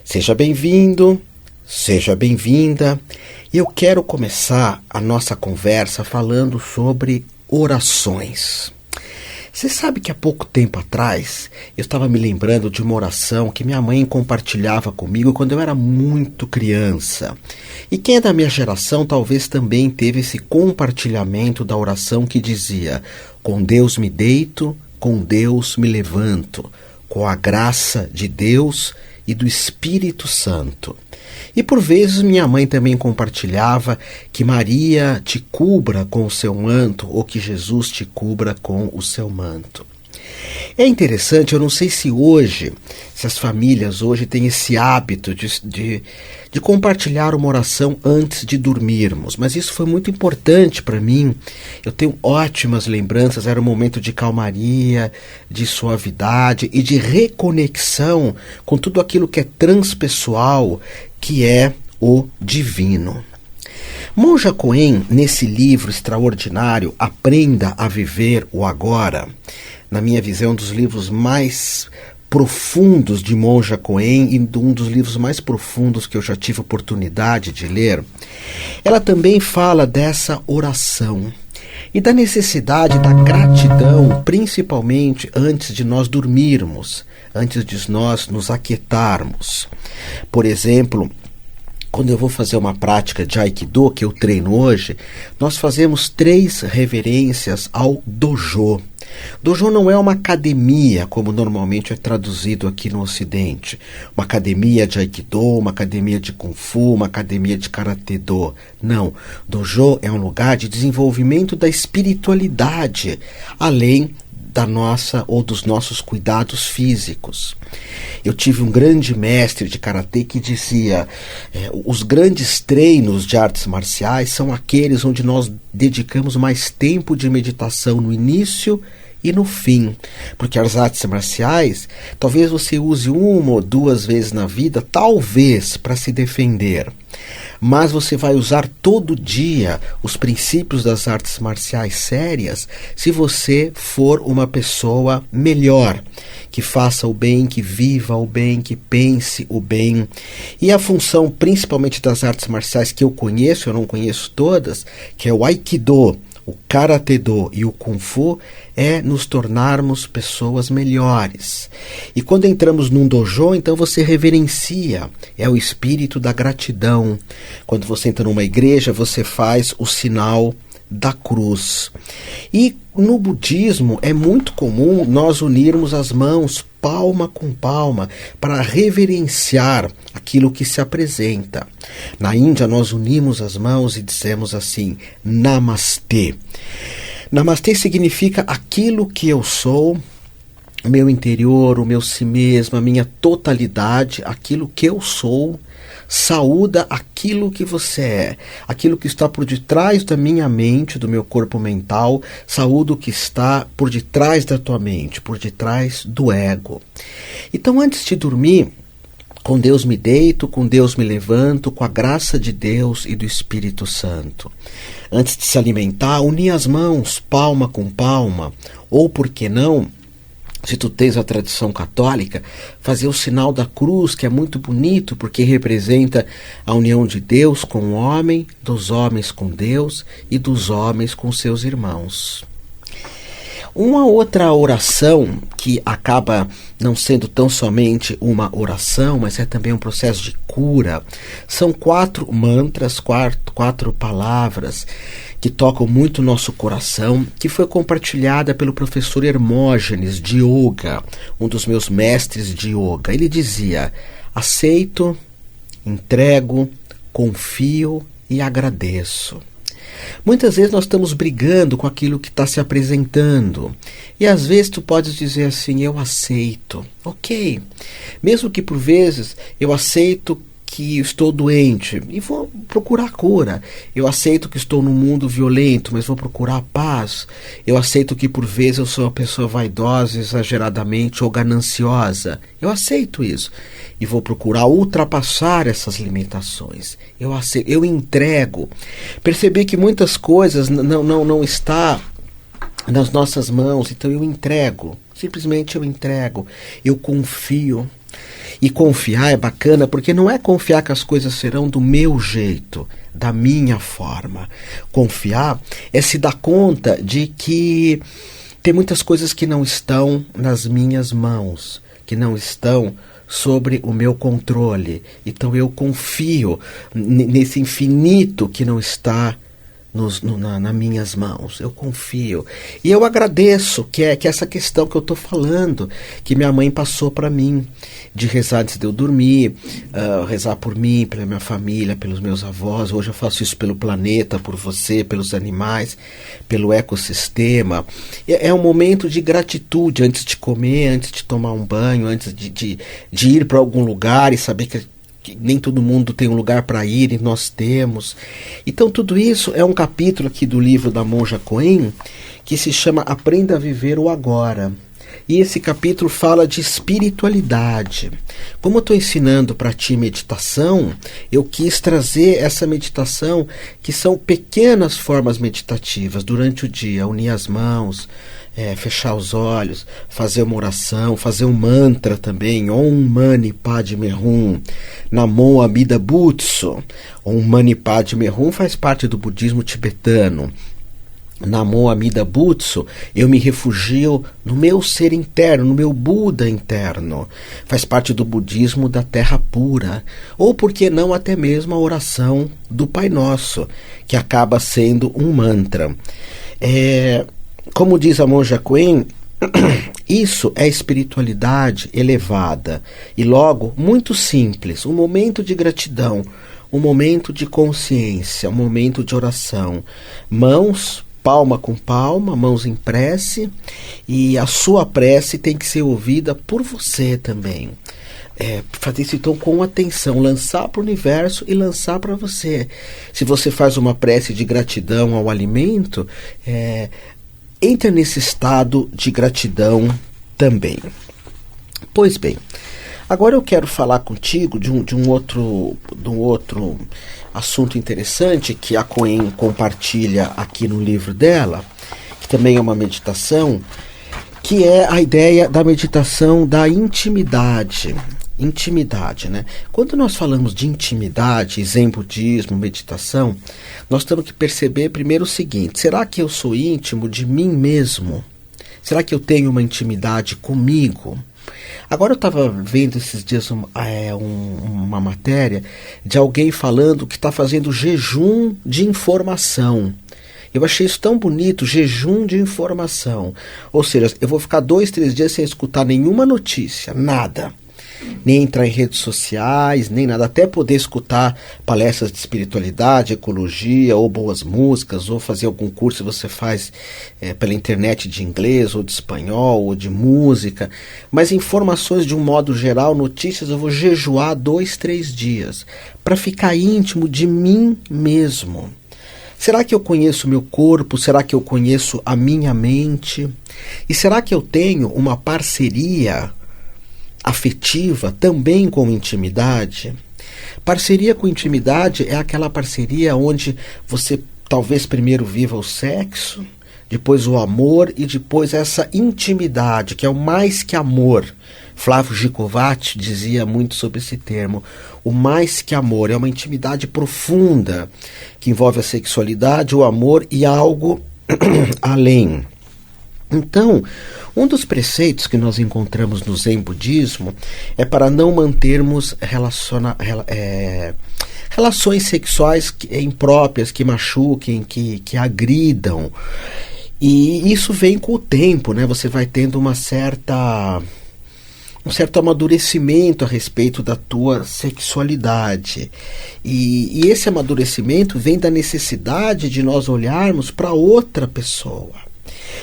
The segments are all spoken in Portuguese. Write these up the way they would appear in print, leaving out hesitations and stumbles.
Seja bem-vindo, seja bem-vinda. Eu quero começar a nossa conversa falando sobre orações. Você sabe que há pouco tempo atrás eu estava me lembrando de uma oração que minha mãe compartilhava comigo quando eu era muito criança. E quem é da minha geração talvez também teve esse compartilhamento da oração que dizia: com Deus me deito, com Deus me levanto, com a graça de Deus e do Espírito Santo. E por vezes minha mãe também compartilhava que Maria te cubra com o seu manto ou que Jesus te cubra com o seu manto. É interessante, eu não sei se as famílias hoje têm esse hábito de compartilhar uma oração antes de dormirmos, mas isso foi muito importante para mim. Eu tenho ótimas lembranças, era um momento de calmaria, de suavidade e de reconexão com tudo aquilo que é transpessoal, que é o divino. Monja Coen, nesse livro extraordinário, Aprenda a Viver o Agora, na minha visão, um dos livros mais profundos de Monja Coen e um dos livros mais profundos que eu já tive oportunidade de ler, ela também fala dessa oração e da necessidade da gratidão, principalmente antes de nós dormirmos, antes de nós nos aquietarmos. Por exemplo, quando eu vou fazer uma prática de Aikido, que eu treino hoje, nós fazemos 3 reverências ao dojo. Dojo não é uma academia, como normalmente é traduzido aqui no Ocidente. Uma academia de Aikido, uma academia de Kung Fu, uma academia de Karate-Do. Não, dojo é um lugar de desenvolvimento da espiritualidade, além da nossa ou dos nossos cuidados físicos. Eu tive um grande mestre de karatê que dizia: os grandes treinos de artes marciais são aqueles onde nós dedicamos mais tempo de meditação no início e no fim, porque as artes marciais talvez você use 1 ou 2 vezes na vida, talvez para se defender, mas você vai usar todo dia os princípios das artes marciais sérias se você for uma pessoa melhor, que faça o bem, que viva o bem, que pense o bem. E a função principalmente das artes marciais que eu conheço, eu não conheço todas, que é o Aikido, o Karate-Do e o Kung Fu, é nos tornarmos pessoas melhores. E quando entramos num dojo, então você reverencia, é o espírito da gratidão. Quando você entra numa igreja, você faz o sinal da cruz. E no budismo é muito comum nós unirmos as mãos palma com palma para reverenciar aquilo que se apresenta. Na Índia nós unimos as mãos e dizemos assim: Namastê. Namastê significa aquilo que eu sou, o meu interior, o meu si mesmo, a minha totalidade, aquilo que eu sou, saúda aquilo que você é, aquilo que está por detrás da minha mente, do meu corpo mental, saúda o que está por detrás da tua mente, por detrás do ego. Então, antes de dormir, com Deus me deito, com Deus me levanto, com a graça de Deus e do Espírito Santo. Antes de se alimentar, unir as mãos, palma com palma, ou, por que não, se tu tens a tradição católica, fazer o sinal da cruz, que é muito bonito, porque representa a união de Deus com o homem, dos homens com Deus e dos homens com seus irmãos. Uma outra oração que acaba não sendo tão somente uma oração, mas é também um processo de cura, são 4 mantras, 4 palavras que tocam muito o nosso coração, que foi compartilhada pelo professor Hermógenes de Yoga, um dos meus mestres de Yoga. Ele dizia: aceito, entrego, confio e agradeço. Muitas vezes nós estamos brigando com aquilo que está se apresentando. E às vezes tu podes dizer assim: eu aceito. Ok. Mesmo que por vezes eu aceito que estou doente e vou procurar cura. Eu aceito que estou num mundo violento, mas vou procurar paz. Eu aceito que por vezes eu sou uma pessoa vaidosa, exageradamente ou gananciosa. Eu aceito isso e vou procurar ultrapassar essas limitações. Eu aceito, eu entrego. Percebi que muitas coisas não está nas nossas mãos. Então eu entrego, simplesmente eu entrego, eu confio. E confiar é bacana porque não é confiar que as coisas serão do meu jeito, da minha forma. Confiar é se dar conta de que tem muitas coisas que não estão nas minhas mãos, que não estão sobre o meu controle. Então eu confio nesse infinito que não está nas minhas mãos. Eu confio. E eu agradeço que essa questão que eu estou falando, que minha mãe passou para mim, de rezar antes de eu dormir, rezar por mim, pela minha família, pelos meus avós. Hoje eu faço isso pelo planeta, por você, pelos animais, pelo ecossistema. É um momento de gratitude antes de comer, antes de tomar um banho, antes de ir para algum lugar e saber que nem todo mundo tem um lugar para ir e nós temos. Então tudo isso é um capítulo aqui do livro da Monja Coen que se chama Aprenda a Viver o Agora. E esse capítulo fala de espiritualidade. Como eu estou ensinando para ti meditação, eu quis trazer essa meditação, que são pequenas formas meditativas durante o dia. Unir as mãos, fechar os olhos, fazer uma oração, fazer um mantra também. Om Mani Padme Hum, Namo Amida Butsu. Om Mani Padme Hum faz parte do budismo tibetano. Namo Amida Butsu, eu me refugio no meu ser interno, no meu Buda interno. Faz parte do budismo da terra pura. Ou, por que não, até mesmo a oração do Pai Nosso, que acaba sendo um mantra. Como diz a Monja Coen, isso é espiritualidade elevada e logo muito simples, um momento de gratidão, um momento de consciência, um momento de oração. Mãos palma com palma, mãos em prece, e a sua prece tem que ser ouvida por você também. Fazer isso então com atenção, lançar para o universo e lançar para você. Se você faz uma prece de gratidão ao alimento, entra nesse estado de gratidão também. Pois bem, agora eu quero falar contigo de um outro assunto interessante que a Coen compartilha aqui no livro dela, que também é uma meditação, que é a ideia da meditação da intimidade. Intimidade, né? Quando nós falamos de intimidade, zen budismo, meditação, nós temos que perceber primeiro o seguinte: será que eu sou íntimo de mim mesmo? Será que eu tenho uma intimidade comigo? Agora eu estava vendo esses dias uma matéria de alguém falando que está fazendo jejum de informação. Eu achei isso tão bonito, jejum de informação. Ou seja, eu vou ficar 2, 3 dias sem escutar nenhuma notícia, nada. Nem entrar em redes sociais, nem nada, até poder escutar palestras de espiritualidade, ecologia, ou boas músicas, ou fazer algum curso que você faz pela internet de inglês, ou de espanhol, ou de música. Mas informações de um modo geral, notícias, eu vou jejuar 2, 3 dias, para ficar íntimo de mim mesmo. Será que eu conheço o meu corpo? Será que eu conheço a minha mente? E será que eu tenho uma parceria afetiva também com intimidade? Parceria com intimidade é aquela parceria onde você talvez primeiro viva o sexo, depois o amor e depois essa intimidade, que é o mais que amor. Flávio Gicovati dizia muito sobre esse termo. O mais que amor é uma intimidade profunda que envolve a sexualidade, o amor e algo além. Então, um dos preceitos que nós encontramos no Zen Budismo é para não mantermos relações sexuais impróprias, que machuquem, que agridam. E isso vem com o tempo, né? Você vai tendo um certo amadurecimento a respeito da tua sexualidade. E esse amadurecimento vem da necessidade de nós olharmos para outra pessoa.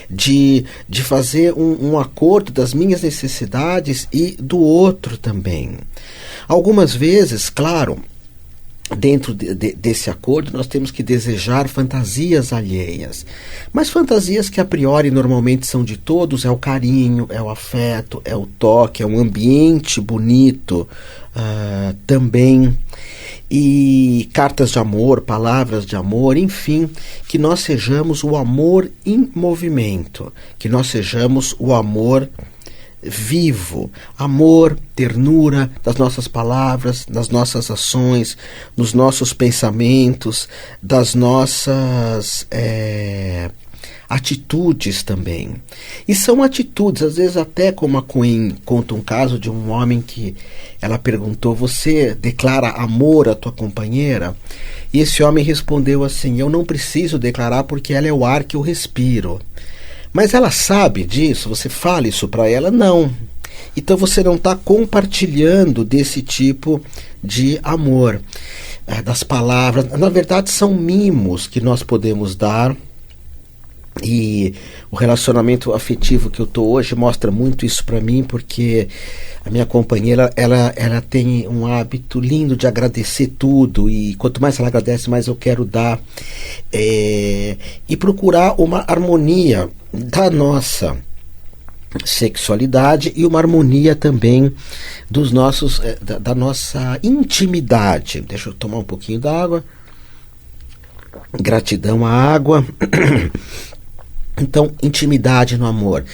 De fazer um acordo das minhas necessidades e do outro também. Algumas vezes, claro, dentro desse acordo nós temos que desejar fantasias alheias, mas fantasias que a priori normalmente são de todos: é o carinho, é o afeto, é o toque, é um ambiente bonito também. e cartas de amor, palavras de amor, enfim, que nós sejamos o amor em movimento, que nós sejamos o amor vivo, amor, ternura das nossas palavras, das nossas ações, nos nossos pensamentos, das nossas atitudes também. E são atitudes, às vezes até como a Queen conta um caso de um homem que ela perguntou: você declara amor à tua companheira? E esse homem respondeu assim: eu não preciso declarar porque ela é o ar que eu respiro. Mas ela sabe disso? Você fala isso para ela? Não. Então você não está compartilhando desse tipo de amor, das palavras. Na verdade, são mimos que nós podemos dar. E o relacionamento afetivo que eu estou hoje mostra muito isso para mim, porque a minha companheira ela tem um hábito lindo de agradecer tudo, e quanto mais ela agradece, mais eu quero dar, e procurar uma harmonia da nossa sexualidade e uma harmonia também dos nossos, da nossa intimidade. Deixa eu tomar um pouquinho d'água. Gratidão à água. Então, intimidade no amor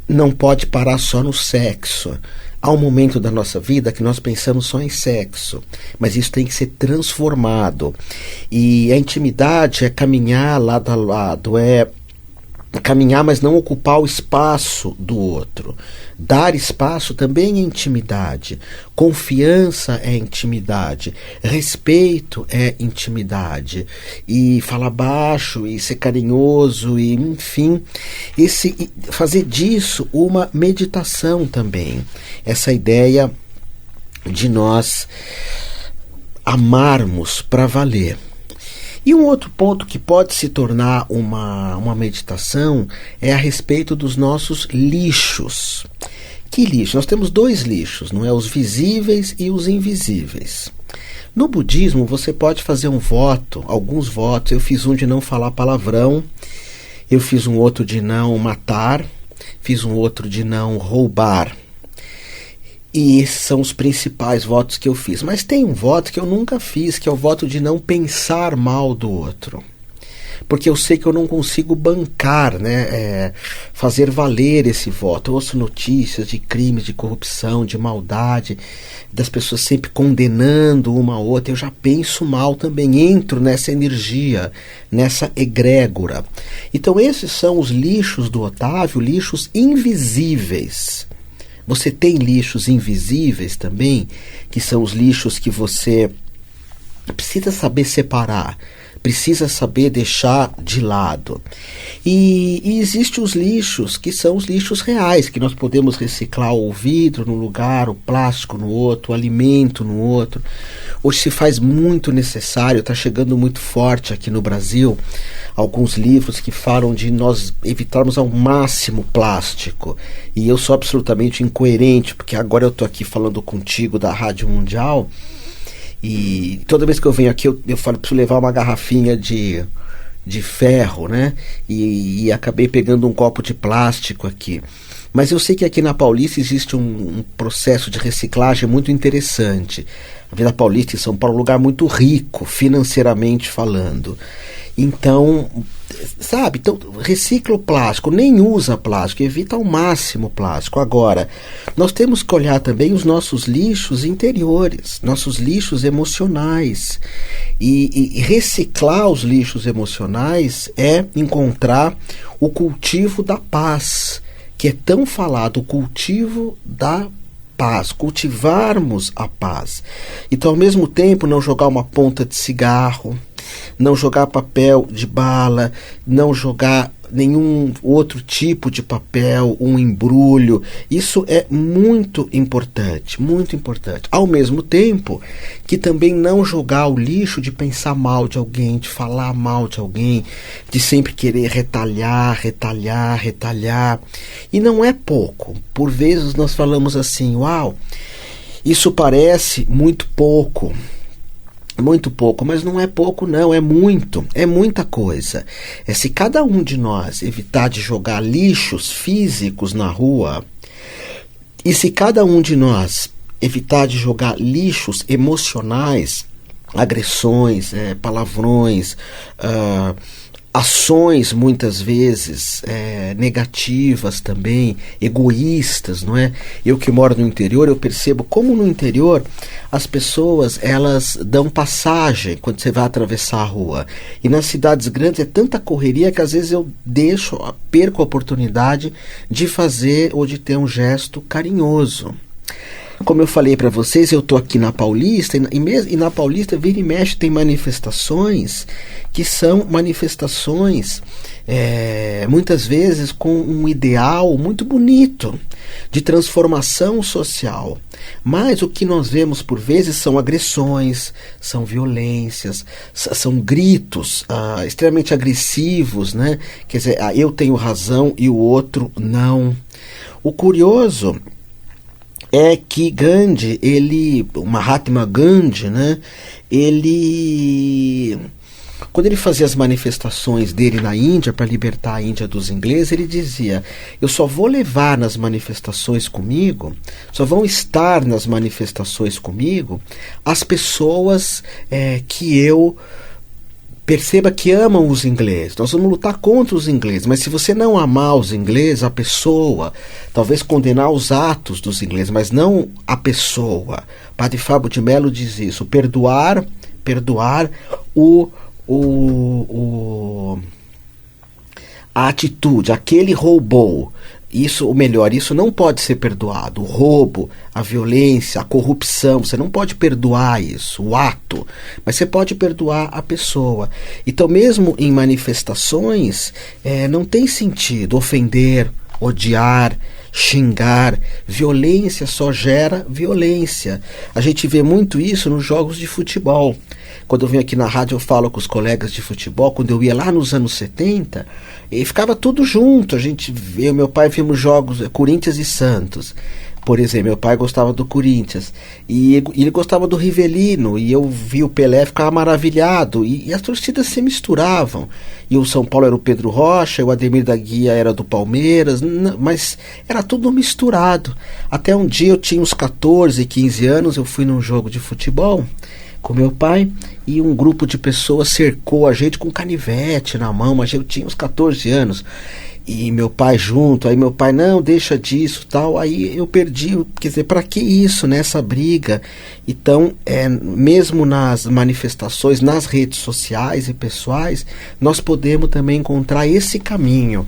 não pode parar só no sexo. Há um momento da nossa vida que nós pensamos só em sexo, mas isso tem que ser transformado. E a intimidade é caminhar lado a lado, caminhar, mas não ocupar o espaço do outro. Dar espaço também é intimidade. Confiança é intimidade. Respeito é intimidade. E falar baixo, e ser carinhoso, e enfim, fazer disso uma meditação também. Essa ideia de nós amarmos para valer. E um outro ponto que pode se tornar uma meditação é a respeito dos nossos lixos. Que lixo? Nós temos dois lixos, não é? Os visíveis e os invisíveis. No budismo você pode fazer um voto, alguns votos. Eu fiz um de não falar palavrão, eu fiz um outro de não matar, fiz um outro de não roubar. E esses são os principais votos que eu fiz. Mas tem um voto que eu nunca fiz, que é o voto de não pensar mal do outro. Porque eu sei que eu não consigo bancar, fazer valer esse voto. Eu ouço notícias de crimes, de corrupção, de maldade, das pessoas sempre condenando uma a outra. Eu já penso mal também, entro nessa energia, nessa egrégora. Então esses são os lixos do Otávio, lixos invisíveis. Você tem lixos invisíveis também, que são os lixos que você precisa saber separar, precisa saber deixar de lado. E existem os lixos que são os lixos reais, que nós podemos reciclar o vidro num lugar, o plástico no outro, o alimento no outro. Hoje se faz muito necessário, está chegando muito forte aqui no Brasil, alguns livros que falam de nós evitarmos ao máximo plástico. E eu sou absolutamente incoerente, porque agora eu estou aqui falando contigo da Rádio Mundial, e toda vez que eu venho aqui eu falo, preciso levar uma garrafinha de ferro, né? E acabei pegando um copo de plástico aqui. Mas eu sei que aqui na Paulista existe um processo de reciclagem muito interessante. A Vila Paulista em São Paulo é um lugar muito rico, financeiramente falando. Então, então recicla o plástico, nem usa plástico, evita ao máximo o plástico. Agora, nós temos que olhar também os nossos lixos interiores, nossos lixos emocionais. E reciclar os lixos emocionais é encontrar o cultivo da paz, que é tão falado, o cultivo da paz, cultivarmos a paz. Então, ao mesmo tempo, não jogar uma ponta de cigarro, não jogar papel de bala, não jogar nenhum outro tipo de papel, um embrulho. Isso é muito importante, muito importante. Ao mesmo tempo que também não jogar o lixo de pensar mal de alguém, de falar mal de alguém, de sempre querer retalhar. E não é pouco. Por vezes nós falamos assim, uau, isso parece muito pouco, mas não é pouco não, é muita coisa. Se cada um de nós evitar de jogar lixos físicos na rua, e se cada um de nós evitar de jogar lixos emocionais agressões, palavrões, ações muitas vezes negativas também, egoístas, não é? Eu que moro no interior, eu percebo como no interior as pessoas, elas dão passagem quando você vai atravessar a rua, e nas cidades grandes é tanta correria que às vezes eu perco a oportunidade de fazer ou de ter um gesto carinhoso. Como eu falei para vocês, eu estou aqui na Paulista, e na Paulista, vira e mexe, tem manifestações que são manifestações, muitas vezes com um ideal muito bonito de transformação social. Mas o que nós vemos por vezes são agressões, são violências, são gritos extremamente agressivos, né? Quer dizer, eu tenho razão e o outro não. O curioso é que Gandhi, o Mahatma Gandhi, né, quando ele fazia as manifestações dele na Índia para libertar a Índia dos ingleses, ele dizia: eu só vou levar nas manifestações comigo, só vão estar nas manifestações comigo as pessoas que eu perceba que amam os ingleses. Nós vamos lutar contra os ingleses, mas se você não amar os ingleses, a pessoa, talvez condenar os atos dos ingleses, mas não a pessoa. Padre Fábio de Mello diz isso: perdoar a atitude, aquele roubou. Isso, ou melhor, isso não pode ser perdoado. O roubo, a violência, a corrupção, você não pode perdoar isso, o ato, mas você pode perdoar a pessoa. Então, mesmo em manifestações, não tem sentido ofender, odiar, xingar. Violência só gera violência. A gente vê muito isso nos jogos de futebol. Quando eu venho aqui na rádio, eu falo com os colegas de futebol. Quando eu ia lá nos anos 70, e ficava tudo junto. Eu e meu pai vimos jogos Corinthians e Santos, por exemplo. Meu pai gostava do Corinthians e ele gostava do Rivelino, e eu vi o Pelé, ficava maravilhado, e as torcidas se misturavam, e o São Paulo era o Pedro Rocha, o Ademir da Guia era do Palmeiras, mas era tudo misturado. Até um dia, eu tinha uns 14, 15 anos, eu fui num jogo de futebol com meu pai, e um grupo de pessoas cercou a gente com canivete na mão, mas eu tinha uns 14 anos, e meu pai junto. Aí meu pai: não, deixa disso, tal. Aí eu perdi, quer dizer, para que isso, né, essa briga? Então, mesmo nas manifestações, nas redes sociais e pessoais, nós podemos também encontrar esse caminho,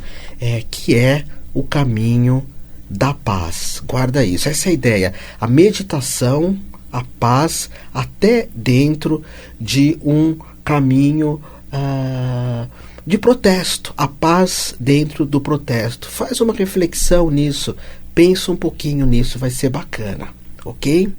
que é o caminho da paz. Guarda isso, essa é a ideia. A meditação, a paz, até dentro de um caminho de protesto, a paz dentro do protesto. Faz uma reflexão nisso, pensa um pouquinho nisso, vai ser bacana, ok?